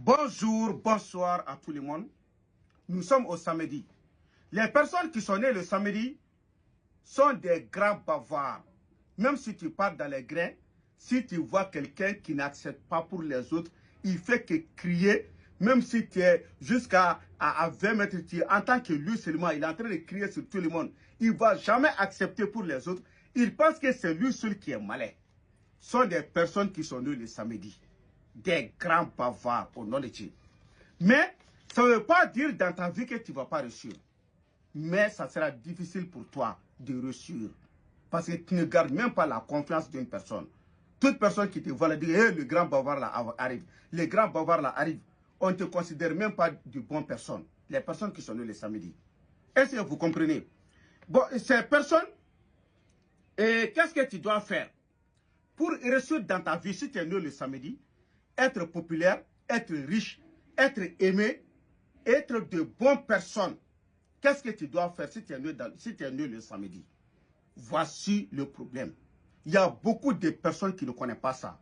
Bonjour, bonsoir à tout le monde. Nous sommes au samedi. Les personnes qui sont nées le samedi sont des grands bavards. Même si tu pars dans les grains, si tu vois quelqu'un qui n'accepte pas pour les autres, il fait que crier. Même si tu es jusqu'à 20 mètres, en tant que lui seulement, il est en train de crier sur tout le monde. Il ne va jamais accepter pour les autres. Il pense que c'est lui seul qui est malin. Ce sont des personnes qui sont nées le samedi. Des grands bavards au nom de Dieu. Mais ça ne veut pas dire dans ta vie que tu ne vas pas réussir. Mais ça sera difficile pour toi de réussir. Parce que tu ne gardes même pas la confiance d'une personne. Toute personne qui te voit dire hey, le grand bavard là arrive. Le grand bavard là arrive. On ne te considère même pas de bonnes personnes. Les personnes qui sont nées le samedi. Est-ce que vous comprenez? Bon, ces personnes, qu'est-ce que tu dois faire pour réussir dans ta vie si tu es né le samedi? Être populaire, être riche, être aimé, être de bonnes personnes. Qu'est-ce que tu dois faire si tu es né le samedi? Voici le problème. Il y a beaucoup de personnes qui ne connaissent pas ça.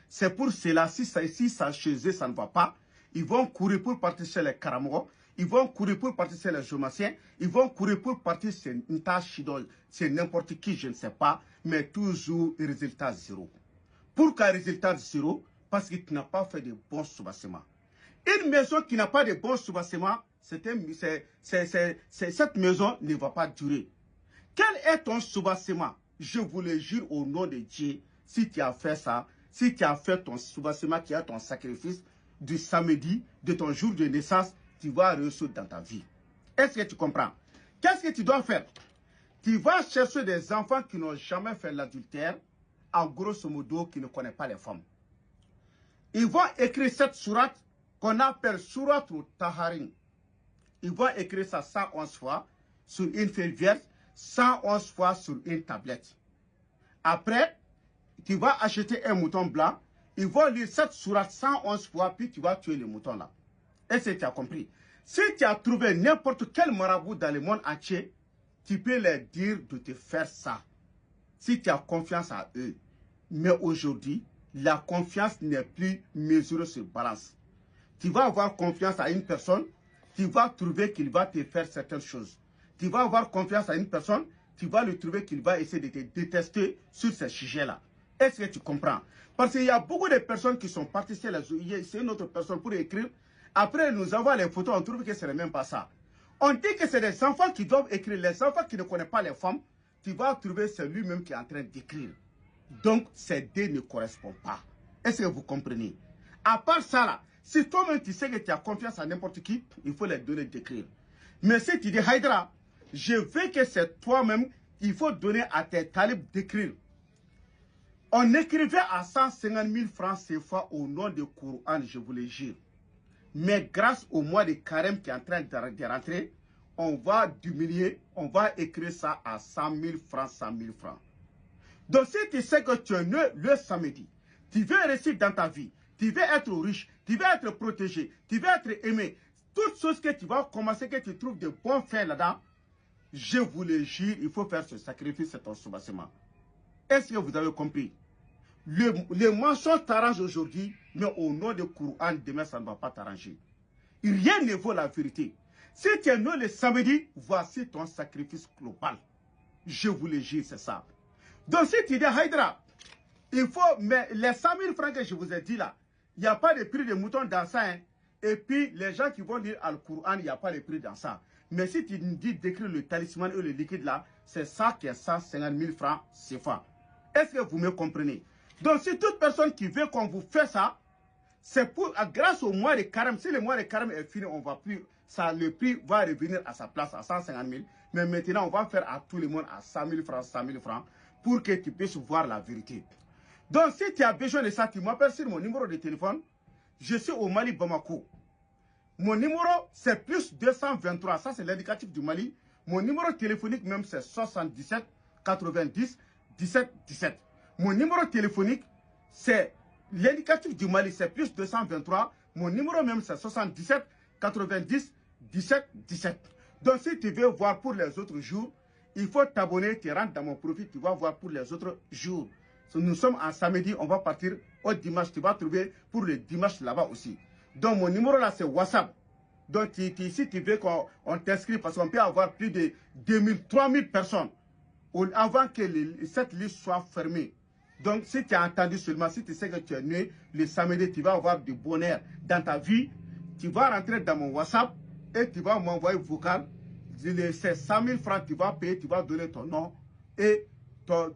C'est pour cela, si ça chez eux, ça ne va pas, ils vont courir pour partir chez les Karamoro, ils vont courir pour partir chez les Jomassiens, ils vont courir pour partir chez Nta Chidol, c'est n'importe qui, je ne sais pas, mais toujours résultat zéro. Pourquoi résultat zéro? Parce que tu n'as pas fait de bons soubassements. Une maison qui n'a pas de bons soubassements, cette maison ne va pas durer. Quel est ton soubassement? Je vous le jure au nom de Dieu, si tu as fait ça, si tu as fait ton soubassement, qui est ton sacrifice du samedi, de ton jour de naissance, tu vas réussir dans ta vie. Est-ce que tu comprends? Qu'est-ce que tu dois faire? Tu vas chercher des enfants qui n'ont jamais fait l'adultère, en grosso modo, qui ne connaissent pas les femmes. Ils vont écrire cette sourate qu'on appelle sourate ou Taharin. Ils vont écrire ça 111 fois sur une feuille vierge, 111 fois sur une tablette. Après, tu vas acheter un mouton blanc. Ils vont lire cette sourate 111 fois, puis tu vas tuer le mouton là. Est-ce que tu as compris? Si tu as trouvé n'importe quel marabout dans le monde entier, tu peux leur dire de te faire ça. Si tu as confiance à eux. Mais aujourd'hui, la confiance n'est plus mesurée sur balance. Tu vas avoir confiance à une personne, tu vas trouver qu'il va te faire certaines choses. Tu vas avoir confiance à une personne, tu vas le trouver qu'il va essayer de te détester sur ces sujets-là. Est-ce que tu comprends? Parce qu'il y a beaucoup de personnes qui sont parties chez c'est une autre personne pour écrire. Après, nous avons les photos, on trouve que ce n'est même pas ça. On dit que c'est des enfants qui doivent écrire. Les enfants qui ne connaissent pas les femmes, tu vas trouver c'est lui-même qui est en train d'écrire. Donc, ces deux ne correspondent pas. Est-ce que vous comprenez? À part ça, là, si toi-même tu sais que tu as confiance à n'importe qui, il faut les donner d'écrire. Mais si tu dis, Haïdra, je veux que c'est toi-même, il faut donner à tes talibs d'écrire. On écrivait à 150 000 francs CFA au nom du Coran, je vous le jure. Mais grâce au mois de carême qui est en train de rentrer, on va diminuer, on va écrire ça à 100 000 francs, 100 000 francs. Donc si tu sais que tu es né le samedi, tu veux réussir dans ta vie, tu veux être riche, tu veux être protégé, tu veux être aimé, toutes choses que tu vas commencer, que tu trouves de bons faits là-dedans, je vous le jure, il faut faire ce sacrifice, c'est ton soubassement. Est-ce que vous avez compris? Le mensonge t'arrange aujourd'hui, mais au nom du Coran, demain, ça ne va pas t'arranger. Rien ne vaut la vérité. Si tu es né le samedi, voici ton sacrifice global. Je vous le jure, c'est ça. Donc si tu dis, Haïdra, il faut, mais les 100 000 francs que je vous ai dit là, il n'y a pas de prix de mouton dans ça. Hein. Et puis, les gens qui vont lire le Coran, il n'y a pas de prix dans ça. Mais si tu dis d'écrire le talisman et le liquide là, c'est ça qui est 150 000 francs CFA. Est-ce que vous me comprenez? Donc, si toute personne qui veut qu'on vous fait ça, c'est pour, grâce au mois de carême. Si le mois de carême est fini, on va plus, ça, le prix va revenir à sa place à 150 000. Mais maintenant, on va faire à tout le monde à 100 000 francs, 100 000 francs, pour que tu puisses voir la vérité. Donc, si tu as besoin de ça, tu m'appelles sur mon numéro de téléphone. Je suis au Mali, Bamako. Mon numéro, c'est plus 223. Ça, c'est l'indicatif du Mali. Mon numéro téléphonique même, c'est 77 90 17 17. Mon numéro téléphonique, c'est l'indicatif du Mali, c'est plus 223. Mon numéro même, c'est 77 90 17 17. Donc, si tu veux voir pour les autres jours, il faut t'abonner, tu rentres dans mon profil, tu vas voir pour les autres jours. Nous sommes en samedi, on va partir au dimanche. Tu vas trouver pour le dimanche là-bas aussi. Donc mon numéro là c'est WhatsApp. Donc si tu veux qu'on t'inscrit, parce qu'on peut avoir plus de 2000, 3000 personnes avant que cette liste soit fermée. Donc si tu as entendu seulement, si tu sais que tu es né le samedi, tu vas avoir du bonheur dans ta vie, tu vas rentrer dans mon WhatsApp et tu vas m'envoyer vocal. C'est 100 000 francs, tu vas payer, tu vas donner ton nom et ton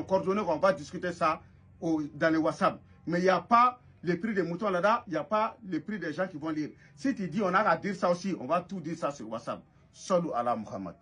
coordonnées, on va discuter ça dans le WhatsApp. Mais il n'y a pas le prix des moutons là-bas, il n'y a pas le prix des gens qui vont lire. Si tu dis on a à dire ça aussi, on va tout dire ça sur WhatsApp. Salou ala Muhammad.